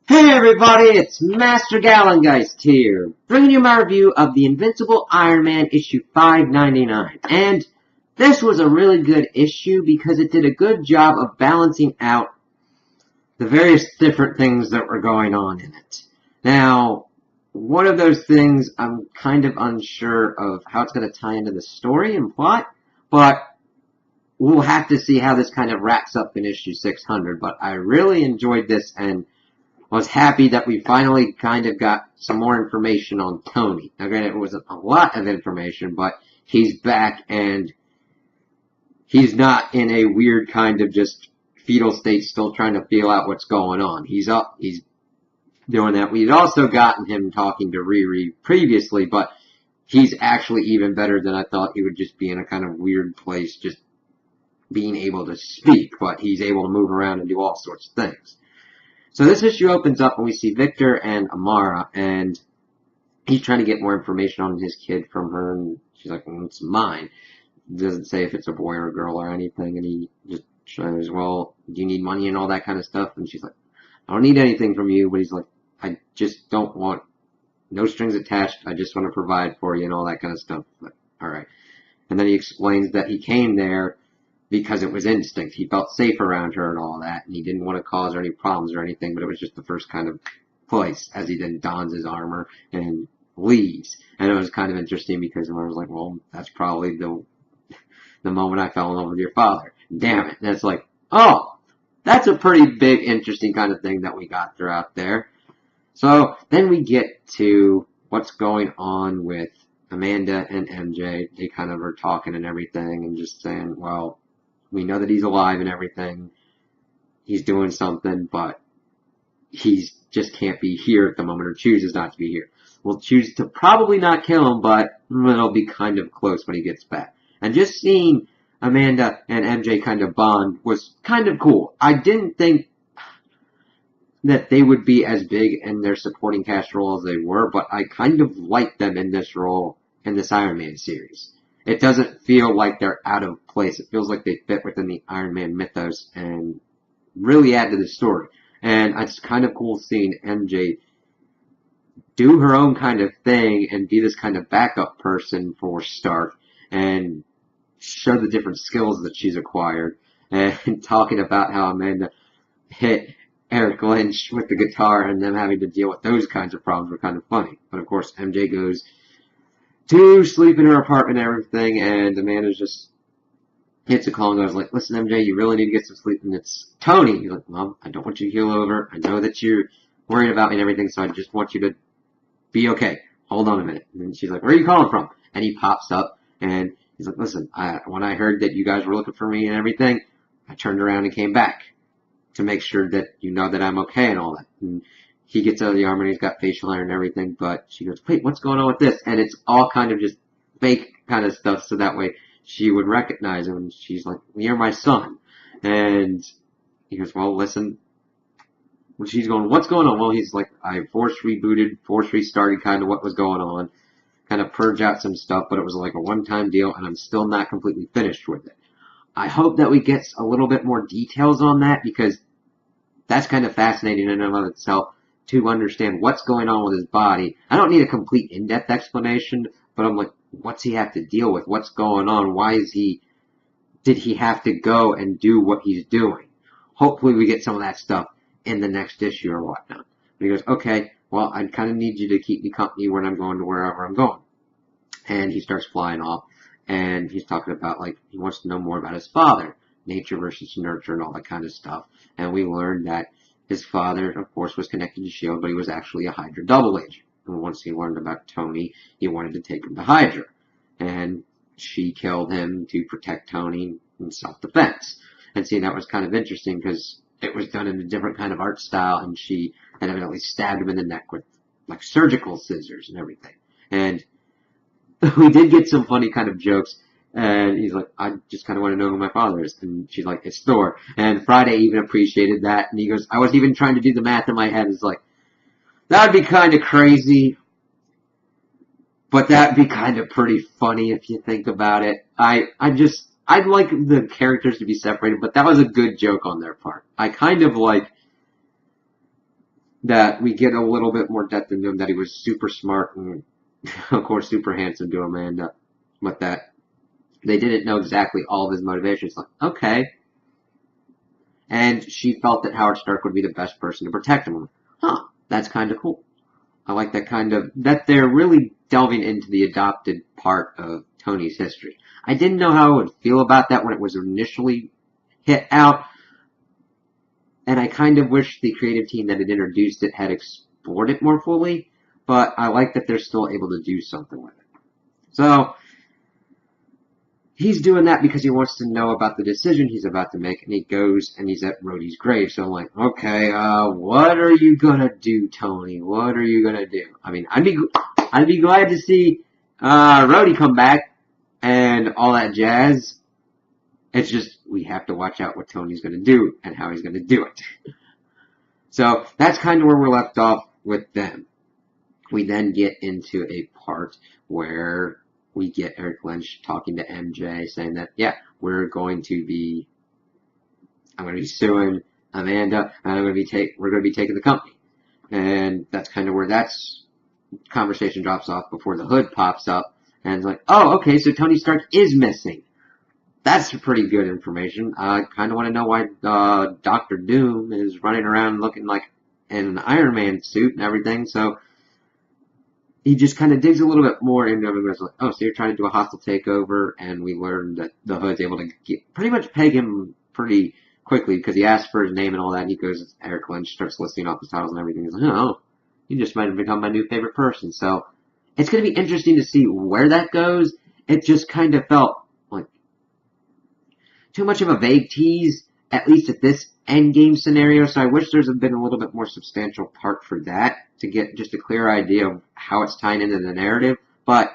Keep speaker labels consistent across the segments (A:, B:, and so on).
A: Hey everybody, it's Master Gallengeist here, bringing you my review of the Invincible Iron Man issue 599. And this was a really good issue because it did a good job of balancing out the various different things that were going on in it. Now, one of those things I'm kind of unsure of how it's going to tie into the story and plot, but we'll have to see how this kind of wraps up in issue 600. But I really enjoyed this and was happy that we finally kind of got some more information on Tony. Now, granted, it wasn't a lot of information, but he's back and he's not in a weird kind of just fetal state, still trying to feel out what's going on. He's up, he's doing that. We'd also gotten him talking to Riri previously, but he's actually even better than I thought. He would just be in a kind of weird place, just being able to speak, but he's able to move around and do all sorts of things. So this issue opens up and we see Victor and Amara, and he's trying to get more information on his kid from her, and she's like, well, it's mine. Doesn't say if it's a boy or a girl or anything, and he just shows, well, do you need money and all that kind of stuff? And she's like, I don't need anything from you, but he's like, I just don't want, no strings attached, I just want to provide for you and all that kind of stuff. Like, alright. And then he explains that he came there because it was instinct. He felt safe around her and all that, and he didn't want to cause her any problems or anything, but it was just the first kind of place, as he then dons his armor and leaves. And it was kind of interesting because I was like, well, that's probably the moment I fell in love with your father. Damn it. And it's like, oh, that's a pretty big, interesting kind of thing that we got throughout there. So then we get to what's going on with Amanda and MJ. They kind of are talking and everything and just saying, well, we know that he's alive and everything. He's doing something, but he just can't be here at the moment, or chooses not to be here. We'll choose to probably not kill him, but it'll be kind of close when he gets back. And just seeing Amanda and MJ kind of bond was kind of cool. I didn't think that they would be as big in their supporting cast role as they were, but I kind of liked them in this role in this Iron Man series. It doesn't feel like they're out of place. It feels like they fit within the Iron Man mythos and really add to the story. And it's kind of cool seeing MJ do her own kind of thing and be this kind of backup person for Stark and show the different skills that she's acquired. And talking about how Amanda hit Eric Lynch with the guitar and them having to deal with those kinds of problems were kind of funny. But of course, MJ goes to sleep in her apartment and everything, and Amanda's just hits a call and goes like, listen, MJ, you really need to get some sleep. And it's Tony. He's like, Mom, I don't want you to keel over. I know that you're worried about me and everything, so I just want you to be okay. Hold on a minute. And then she's like, where are you calling from? And he pops up, and he's like, listen, when I heard that you guys were looking for me and everything, I turned around and came back to make sure that you know that I'm okay and all that. And he gets out of the armor and he's got facial hair and everything, but she goes, wait, what's going on with this? And it's all kind of just fake kind of stuff, so that way she would recognize him. And she's like, you're my son. And he goes, well, listen. Well, she's going, what's going on? Well, he's like, I force restarted kind of what was going on, kind of purge out some stuff, but it was like a one-time deal, and I'm still not completely finished with it. I hope that we get a little bit more details on that, because that's kind of fascinating in and of itself to understand what's going on with his body. I don't need a complete in-depth explanation, but I'm like, what's he have to deal with? What's going on? Did he have to go and do what he's doing? Hopefully we get some of that stuff in the next issue or whatnot. And he goes, okay, well, I kind of need you to keep me company when I'm going to wherever I'm going. And he starts flying off, and he's talking about, like, he wants to know more about his father, nature versus nurture and all that kind of stuff. And we learned that his father, of course, was connected to S.H.I.E.L.D., but he was actually a Hydra double agent. And once he learned about Tony, he wanted to take him to Hydra. And she killed him to protect Tony in self-defense. And see, that was kind of interesting because it was done in a different kind of art style, and she had evidently stabbed him in the neck with, like, surgical scissors and everything. And we did get some funny kind of jokes. And he's like, I just kind of want to know who my father is. And she's like, it's Thor. And Friday even appreciated that. And he goes, I was even trying to do the math in my head. It's like, that would be kind of crazy. But that would be kind of pretty funny if you think about it. I'd like the characters to be separated, but that was a good joke on their part. I kind of like that we get a little bit more depth into him, that he was super smart and, of course, super handsome to Amanda, but that they didn't know exactly all of his motivations. Like, okay. And she felt that Howard Stark would be the best person to protect him. Huh, that's kind of cool. I like that they're really delving into the adopted part of Tony's history. I didn't know how I would feel about that when it was initially hit out, and I kind of wish the creative team that had introduced it had explored it more fully, but I like that they're still able to do something with it. So, he's doing that because he wants to know about the decision he's about to make, and he goes and he's at Rhodey's grave. So I'm like, okay, what are you gonna do, Tony? What are you gonna do? I mean, I'd be glad to see Rhodey come back and all that jazz. It's just we have to watch out what Tony's gonna do and how he's gonna do it. So that's kind of where we're left off with them. We then get into a part where we get Eric Lynch talking to MJ, saying that, yeah, I'm going to be suing Amanda, and we're going to be taking the company. And that's kind of where that conversation drops off before the hood pops up, and it's like, oh, okay, so Tony Stark is missing. That's pretty good information. I kind of want to know why Dr. Doom is running around looking like in an Iron Man suit and everything, so he just kind of digs a little bit more into it and goes like, oh, so you're trying to do a hostile takeover, and we learned that the Hood's able to pretty much peg him pretty quickly because he asks for his name and all that, and he goes, Eric Lynch starts listing off his titles and everything. He's like, oh, you just might have become my new favorite person. So it's going to be interesting to see where that goes. It just kind of felt like too much of a vague tease, at least at this endgame scenario, so I wish there's been a little bit more substantial part for that to get just a clear idea of how it's tying into the narrative, but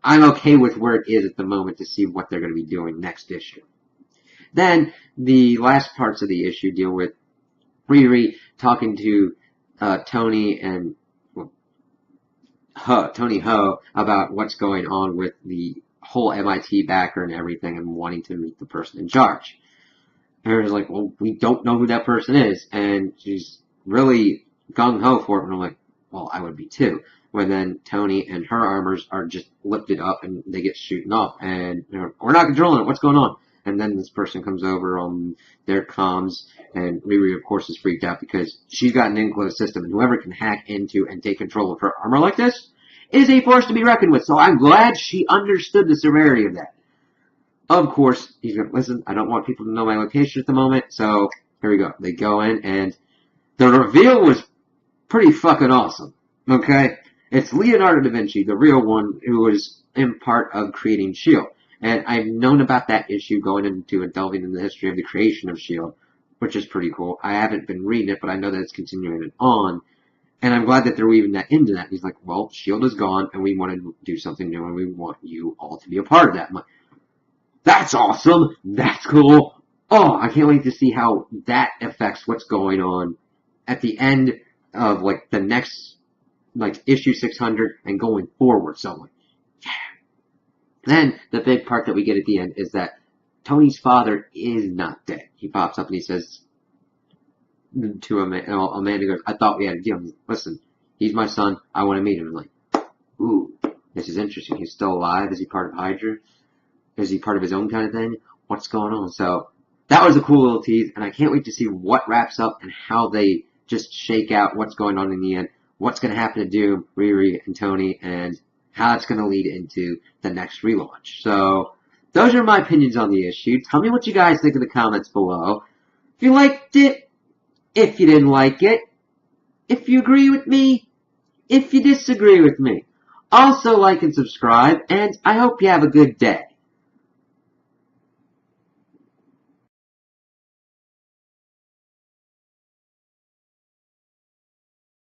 A: I'm okay with where it is at the moment to see what they're going to be doing next issue. Then, the last parts of the issue deal with Riri talking to Tony and Tony Ho about what's going on with the whole MIT backer and everything and wanting to meet the person in charge. Harry's like, well, we don't know who that person is, and she's really gung-ho for it, and I'm like, well, I would be too. When then Tony and her armors are just lifted up, and they get shooting off, and we're not controlling it, what's going on? And then this person comes over on their comms, and Riri, of course, is freaked out because she's got an enclosed system, and whoever can hack into and take control of her armor like this is a force to be reckoned with, so I'm glad she understood the severity of that. Of course, he's going to listen, I don't want people to know my location at the moment, so here we go. They go in, and the reveal was pretty fucking awesome, okay? It's Leonardo da Vinci, the real one, who was in part of creating S.H.I.E.L.D. And I've known about that issue going into and delving into the history of the creation of S.H.I.E.L.D., which is pretty cool. I haven't been reading it, but I know that it's continuing it on. And I'm glad that they're weaving that into that. He's like, well, S.H.I.E.L.D. is gone, and we want to do something new, and we want you all to be a part of that. I'm like, that's awesome! That's cool! Oh, I can't wait to see how that affects what's going on at the end of, like, the next, like, issue 600 and going forward. So I'm like, yeah. Then, the big part that we get at the end is that Tony's father is not dead. He pops up and he says to Amanda goes, I thought we had a deal. Listen, he's my son. I want to meet him. I'm like, ooh, this is interesting. He's still alive. Is he part of Hydra? Is he part of his own kind of thing? What's going on? So that was a cool little tease, and I can't wait to see what wraps up and how they just shake out what's going on in the end, what's going to happen to Doom, Riri, and Tony, and how it's going to lead into the next relaunch. So those are my opinions on the issue. Tell me what you guys think in the comments below. If you liked it, if you didn't like it, if you agree with me, if you disagree with me. Also like and subscribe, and I hope you have a good day.